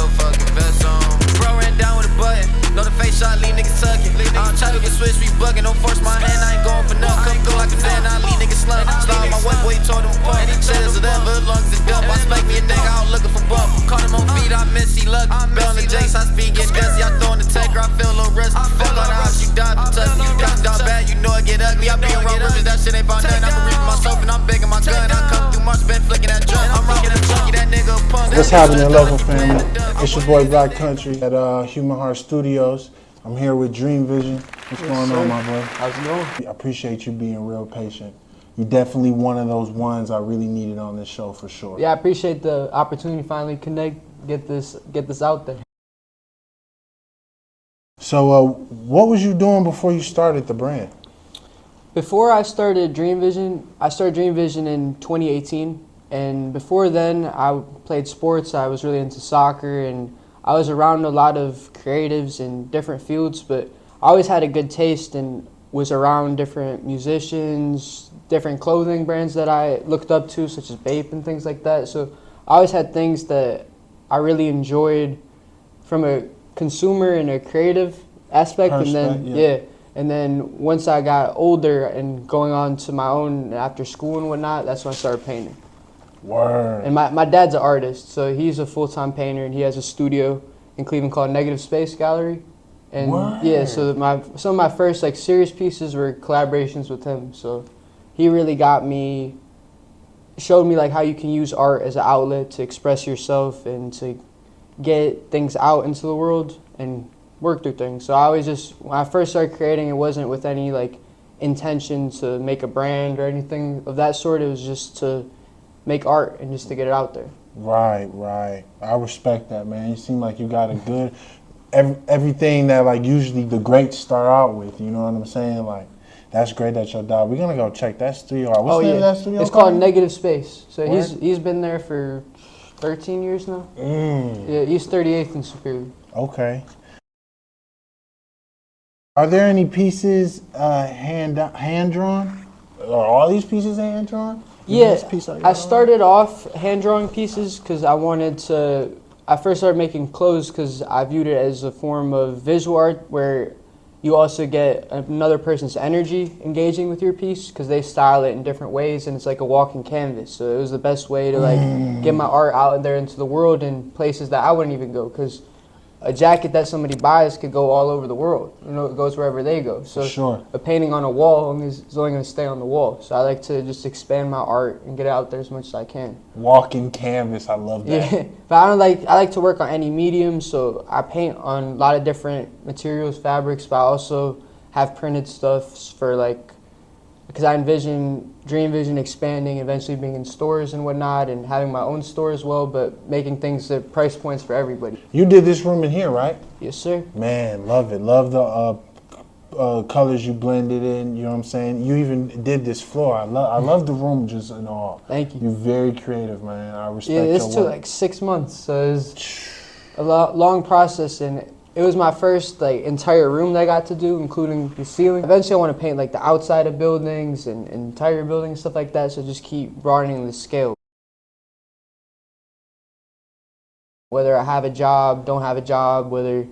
your fucking vest on. Bro ran down with a button. Know the face shot, leave niggas tucking. I don't try to get switch, we bugging. Don't force my hand, I ain't going for nothing. Come through like a fan, I leave niggas slung. Slide my way, boy, he told him apart. Said it's whatever, as long as it's dump. I smack me a nigga out looking for bump. Caught him on feet, I miss, he lucky. Bell on the Jakes, I speed, get dusty. I throw in the taker, I feel a little rusty. Fuck on the house, you die, you touch me. You die bad, you know I get ugly. I be around rivers, that shit ain't about nothing. I'm reaping myself and I'm begging my gun. I come through March, been flicking that drum. I'm rocking a junkie, that nigga a punk. What's happening, local family? It's your boy Black Country at Human Heart Studios. I'm here with Dream Vision. What's going on, my boy? How's it going? I appreciate you being real patient. You're definitely one of those ones I really needed on this show for sure. Yeah, I appreciate the opportunity to finally connect, get this out there. So, what was you doing before you started the brand? Before I started Dream Vision in 2018, and before then I played sports. I was really into soccer, and I was around a lot of creatives in different fields, but I always had a good taste and was around different musicians, different clothing brands that I looked up to, such as Bape and things like that. So I always had things that I really enjoyed from a consumer and a creative aspect. And then once I got older and going on to my own after school and whatnot, that's when I started painting. Word. And my dad's an artist, so he's a full-time painter, and he has a studio in Cleveland called Negative Space Gallery. And Word. yeah, so some of my first like serious pieces were collaborations with him. So he really showed me like how you can use art as an outlet to express yourself and to get things out into the world and work through things. So I always when I first started creating, it wasn't with any like intention to make a brand or anything of that sort. It was just to make art and just to get it out there. Right. I respect that, man. You seem like you got a good, everything that like usually the greats start out with, you know what I'm saying? Like, that's great that your dog. We're gonna go check that studio out. What's the name of that studio? It's called Negative Space. So he's been there for 13 years now. Yeah, East 38th and Superior. Okay. Are there any pieces hand drawn? Are all these pieces hand drawn? Yeah, I started off hand drawing pieces because I first started making clothes because I viewed it as a form of visual art where you also get another person's energy engaging with your piece because they style it in different ways, and it's like a walking canvas. So it was the best way to like get my art out there into the world in places that I wouldn't even go, because a jacket that somebody buys could go all over the world. You know, it goes wherever they go. So sure. A painting on a wall is only going to stay on the wall. So I like to just expand my art and get it out there as much as I can. Walking canvas, I love that. Yeah, but I like to work on any medium. So I paint on a lot of different materials, fabrics, but I also have printed stuff for like, because I Dream Vision expanding, eventually being in stores and whatnot, and having my own store as well, but making things at price points for everybody. You did this room in here, right? Yes, sir. Man, love it. Love the colors you blended in, you know what I'm saying? You even did this floor. I love the room just in all. Thank you. You're very creative, man. I respect your work. Yeah, this took like 6 months, so it was a long process, and it was my first like entire room that I got to do, including the ceiling. Eventually I want to paint like the outside of buildings and entire buildings, stuff like that, so just keep broadening the scale. Whether I have a job, don't have a job, whether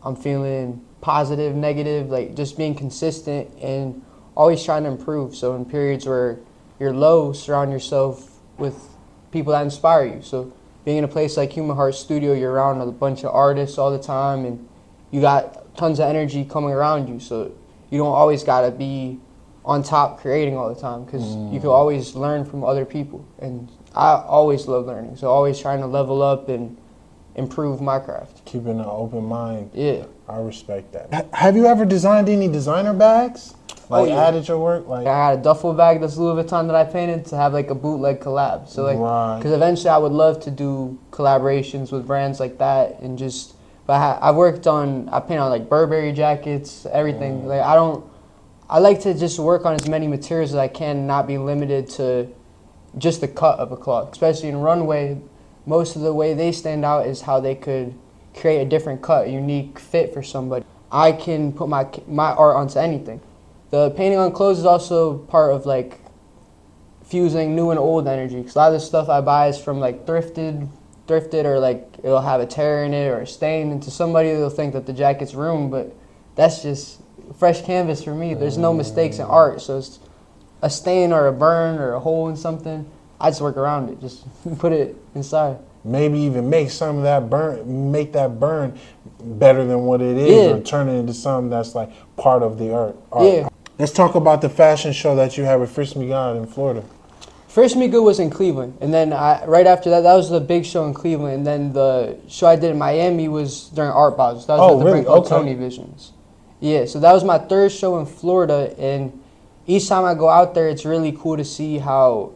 I'm feeling positive, negative, like just being consistent and always trying to improve. So in periods where you're low, surround yourself with people that inspire you. So being in a place like Human Heart Studio, you're around a bunch of artists all the time, and you got tons of energy coming around you. So you don't always got to be on top creating all the time, because you can always learn from other people. And I always love learning, so always trying to level up and improve my craft. Keeping an open mind. Yeah. I respect that. Have you ever designed any designer bags? Like added your work? Like I had a duffel bag that's Louis Vuitton that I painted to have like a bootleg collab. So like, because eventually I would love to do collaborations with brands like that, and just, but I paint on like Burberry jackets, everything. Like I like to just work on as many materials as I can, and not be limited to just the cut of a cloth. Especially in runway, most of the way they stand out is how they could create a different cut, a unique fit for somebody. I can put my art onto anything. The painting on clothes is also part of like fusing new and old energy, because a lot of the stuff I buy is from like thrifted thrifted or like it'll have a tear in it or a stain, and to somebody they'll think that the jacket's ruined, but that's just fresh canvas for me. There's no mistakes in art, so it's a stain or a burn or a hole in something, I just work around it, just put it inside. Maybe even make some of that make that burn better than what it is, or turn it into something that's like part of the art. Yeah. Let's talk about the fashion show that you had with First Me God in Florida. First Me Good was in Cleveland, and then right after that, that was the big show in Cleveland, and then the show I did in Miami was during Art Basel. That was with the brand called Tony Visions. Yeah, so that was my third show in Florida, and each time I go out there, it's really cool to see how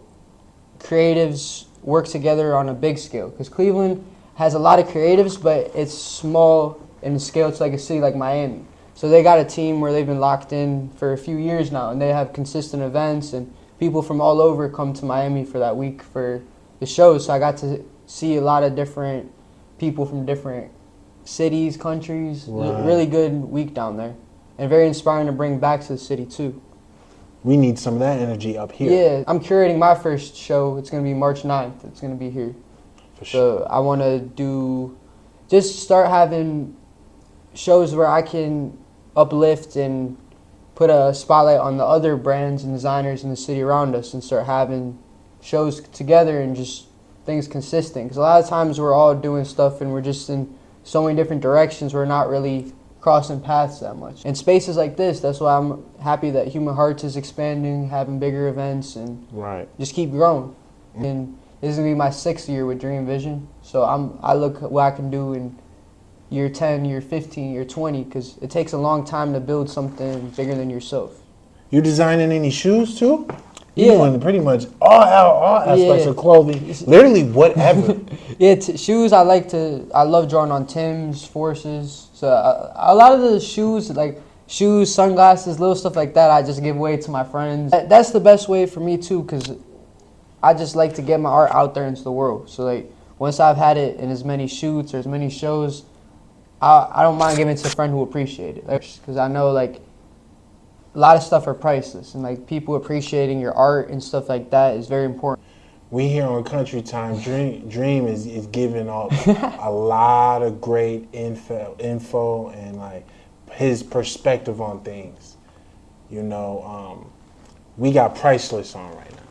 creatives work together on a big scale, because Cleveland has a lot of creatives, but it's small in scale to like a city like Miami. So they got a team where they've been locked in for a few years now, and they have consistent events, and people from all over come to Miami for that week for the shows. So I got to see a lot of different people from different cities, countries. Right. Really good week down there, and very inspiring to bring back to the city too. We need some of that energy up here. Yeah, I'm curating my first show. It's going to be March 9th. It's going to be here. For sure. So I want to just start having shows where I can uplift and put a spotlight on the other brands and designers in the city around us, and start having shows together and just things consistent. Because a lot of times we're all doing stuff and we're just in so many different directions, we're not really crossing paths that much. And spaces like this, that's why I'm happy that Human Hearts is expanding, having bigger events, and just keep growing. And this is gonna be my 6th year with Dream Vision, so I look at what I can do in year 10, year 15, year 20, because it takes a long time to build something bigger than yourself. You designing any shoes too? Yeah. You doing pretty much all aspects of clothing, literally whatever. Yeah, shoes, I love drawing on Tim's, Forces. So a lot of the shoes, like shoes, sunglasses, little stuff like that, I just give away to my friends. That's the best way for me too, because I just like to get my art out there into the world. So like once I've had it in as many shoots or as many shows, I don't mind giving it to a friend who appreciate it. Because I know like a lot of stuff are priceless, and like people appreciating your art and stuff like that is very important. We here on Country Time, Dream is giving off a lot of great info and like his perspective on things. You know, we got Priceless on right now.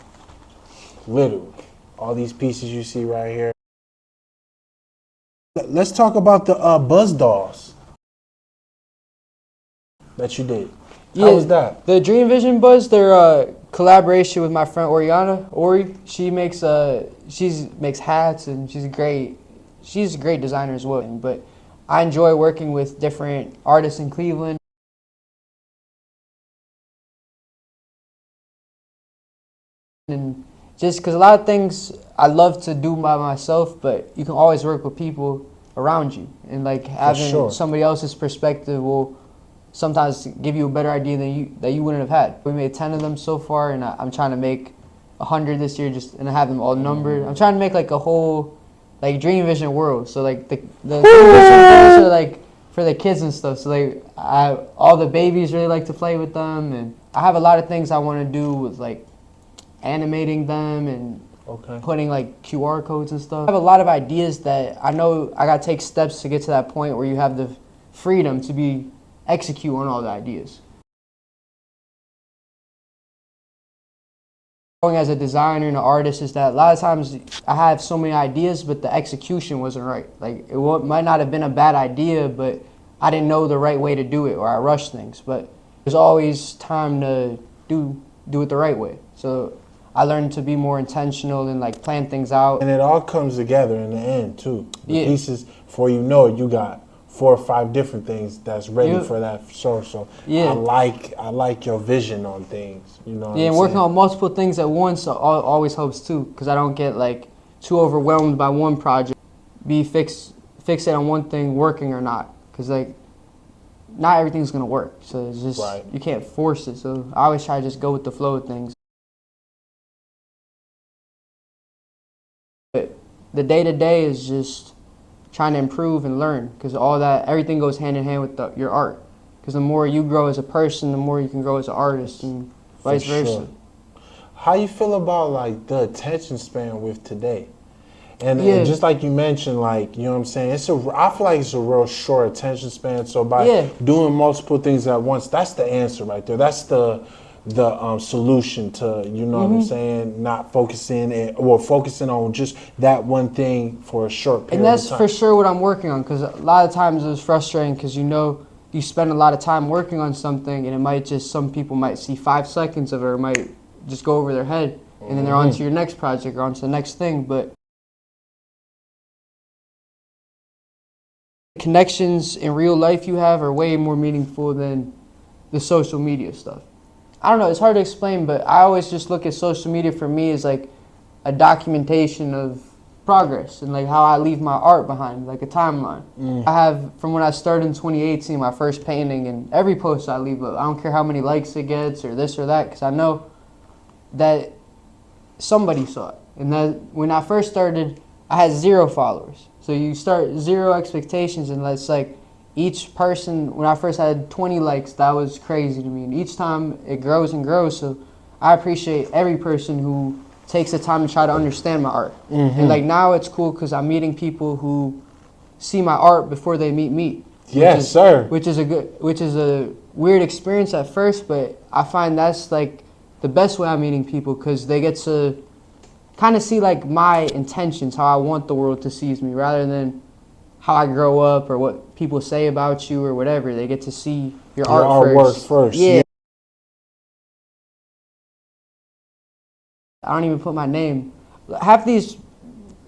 Literally, all these pieces you see right here. Let's talk about the Buzz Dolls that you did. How was that? The Dream Vision Buzz, they're a collaboration with my friend Ori. She makes hats, and she's a great designer as well. But I enjoy working with different artists in Cleveland. And just because a lot of things I love to do by myself, but you can always work with people around you, and like having somebody else's perspective will sometimes give you a better idea than you wouldn't have had. We made 10 of them so far, and I'm trying to make 100 this year, and I have them all numbered. I'm trying to make like a whole like Dream Vision world. So like the Dream Vision things are like for the kids and stuff. So like all the babies really like to play with them, and I have a lot of things I want to do with like animating them and putting like QR codes and stuff. I have a lot of ideas that I know I gotta take steps to get to that point where you have the freedom to execute on all the ideas. Growing as a designer and an artist is that a lot of times I have so many ideas, but the execution wasn't right. Like it might not have been a bad idea, but I didn't know the right way to do it, or I rushed things. But there's always time to do it the right way. So I learned to be more intentional and like plan things out. And it all comes together in the end too. The pieces, before you know it, you got 4 or 5 different things that's ready for that show. So I like your vision on things. You know. And working on multiple things at once always helps too, because I don't get like too overwhelmed by one project. Be fixate on one thing working or not, because like not everything's gonna work. So it's just you can't force it. So I always try to just go with the flow of things. But the day-to-day is just trying to improve and learn, because everything goes hand in hand with your art. Because the more you grow as a person, the more you can grow as an artist, and vice versa. How you feel about like the attention span with today? And, Yeah. and just like you mentioned, like, you know what I'm saying, I feel like it's a real short attention span. So by doing multiple things at once, that's the answer right there. That's the solution to, you know what I'm saying, not focusing or focusing on just that one thing for a short period And that's of time. for sure what I'm working on, because a lot of times it was frustrating because you spend a lot of time working on something and it might just, some people might see 5 seconds of it or might just go over their head and then they're on to your next project or on to the next thing. But connections in real life you have are way more meaningful than the social media stuff. I don't know, it's hard to explain, but I always just look at social media for me as like a documentation of progress and like how I leave my art behind, like a timeline. I have, from when I started in 2018, my first painting, and every post I leave up, I don't care how many likes it gets or this or that, because I know that somebody saw it. And that when I first started, I had 0 followers. So you start 0 expectations, and it's like each person, when I first had 20 likes, that was crazy to me. And each time it grows and grows. So I appreciate every person who takes the time to try to understand my art. And like now it's cool because I'm meeting people who see my art before they meet me. Yes, sir. Which is a weird experience at first, but I find that's like the best way I'm meeting people, because they get to kind of see like my intentions, how I want the world to see me, rather than how I grow up or what people say about you or whatever. They get to see your artwork first. Yeah. I don't even put my name. Half these,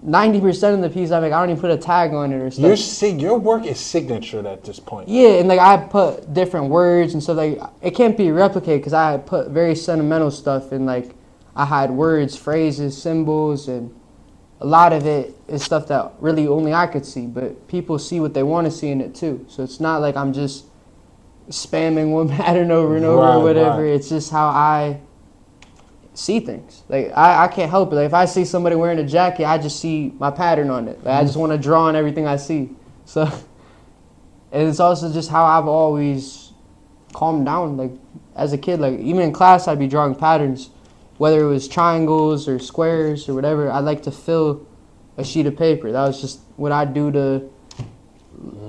90% of the pieces I make, I don't even put a tag on it or stuff. Your work is signature at this point. Yeah, and like I put different words and stuff. Like it can't be replicated because I put very sentimental stuff, and like I had words, phrases, symbols, and a lot of it is stuff that really only I could see, but people see what they want to see in it too. So it's not like I'm just spamming one pattern over and over or whatever. Right. It's just how I see things. Like I can't help it. Like if I see somebody wearing a jacket, I just see my pattern on it. Like I just want to draw on everything I see. So, and it's also just how I've always calmed down. Like as a kid, like even in class, I'd be drawing patterns, whether it was triangles or squares or whatever. I'd like to fill a sheet of paper. That was just what I do to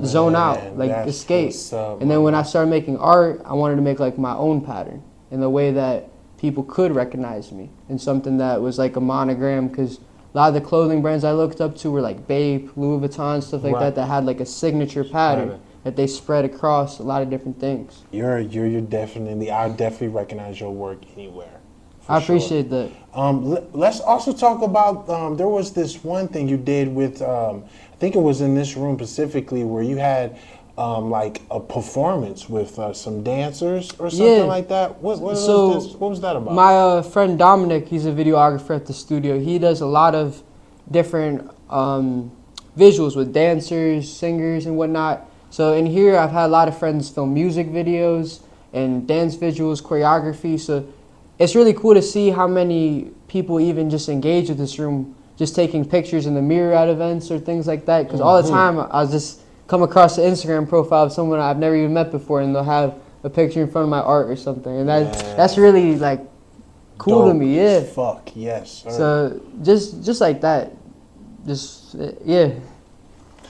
zone out, like escape. And then when I started making art, I wanted to make like my own pattern in the way that people could recognize me, and something that was like a monogram, because a lot of the clothing brands I looked up to were like Bape, Louis Vuitton, stuff like that had like a signature pattern that they spread across a lot of different things. You're definitely, I definitely recognize your work anywhere. I appreciate that. Let's also talk about, there was this one thing you did with, I think it was in this room specifically, where you had like a performance with some dancers or something like that. What was that about? My friend Dominic, he's a videographer at the studio. He does a lot of different visuals with dancers, singers, and whatnot. So in here, I've had a lot of friends film music videos and dance visuals, choreography. So it's really cool to see how many people even just engage with this room, just taking pictures in the mirror at events or things like that. Because all the time, I was just come across the Instagram profile of someone I've never even met before, and they'll have a picture in front of my art or something, and that's really like cool to me. Yeah. Fuck yes. Sir. So just like that, yeah.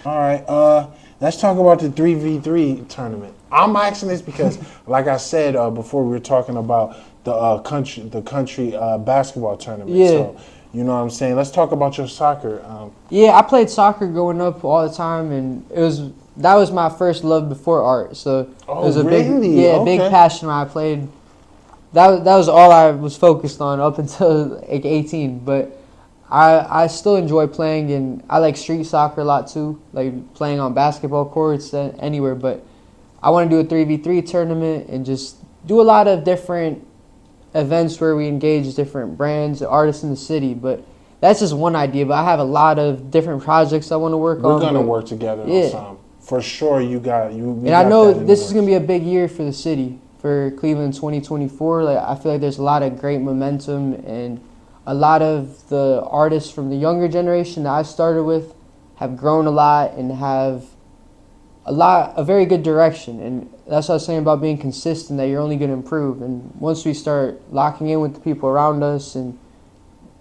All right. Let's talk about the 3v3 tournament. I'm asking this because, like I said before, we were talking about the country basketball tournament. Yeah. So, you know what I'm saying? Let's talk about your soccer. Yeah, I played soccer growing up all the time, and that was my first love before art. So it was a big passion when I played. That was all I was focused on up until like 18. But I still enjoy playing, and I like street soccer a lot too, like playing on basketball courts anywhere. But I want to do a 3v3 tournament and just do a lot of different events where we engage different brands, artists in the city. But that's just one idea, but I have a lot of different projects I want to work on. We're going to work together on some. For sure, and I know this is going to be a big year for the city, for Cleveland 2024. Like I feel like there's a lot of great momentum, and a lot of the artists from the younger generation that I started with have grown a lot and have a very good direction. And that's what I was saying about being consistent, that you're only going to improve. And once we start locking in with the people around us and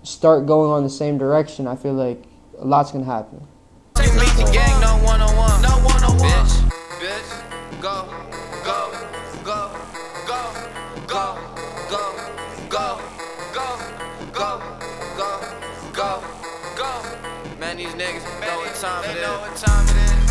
start going on the same direction, I feel like a lot's gonna happen. You meet the gang, no one-on-one. No one-on-one. Bitch, go, go, go, go, go, go, go, go, go, go, go, go. Man, these niggas know what time it is.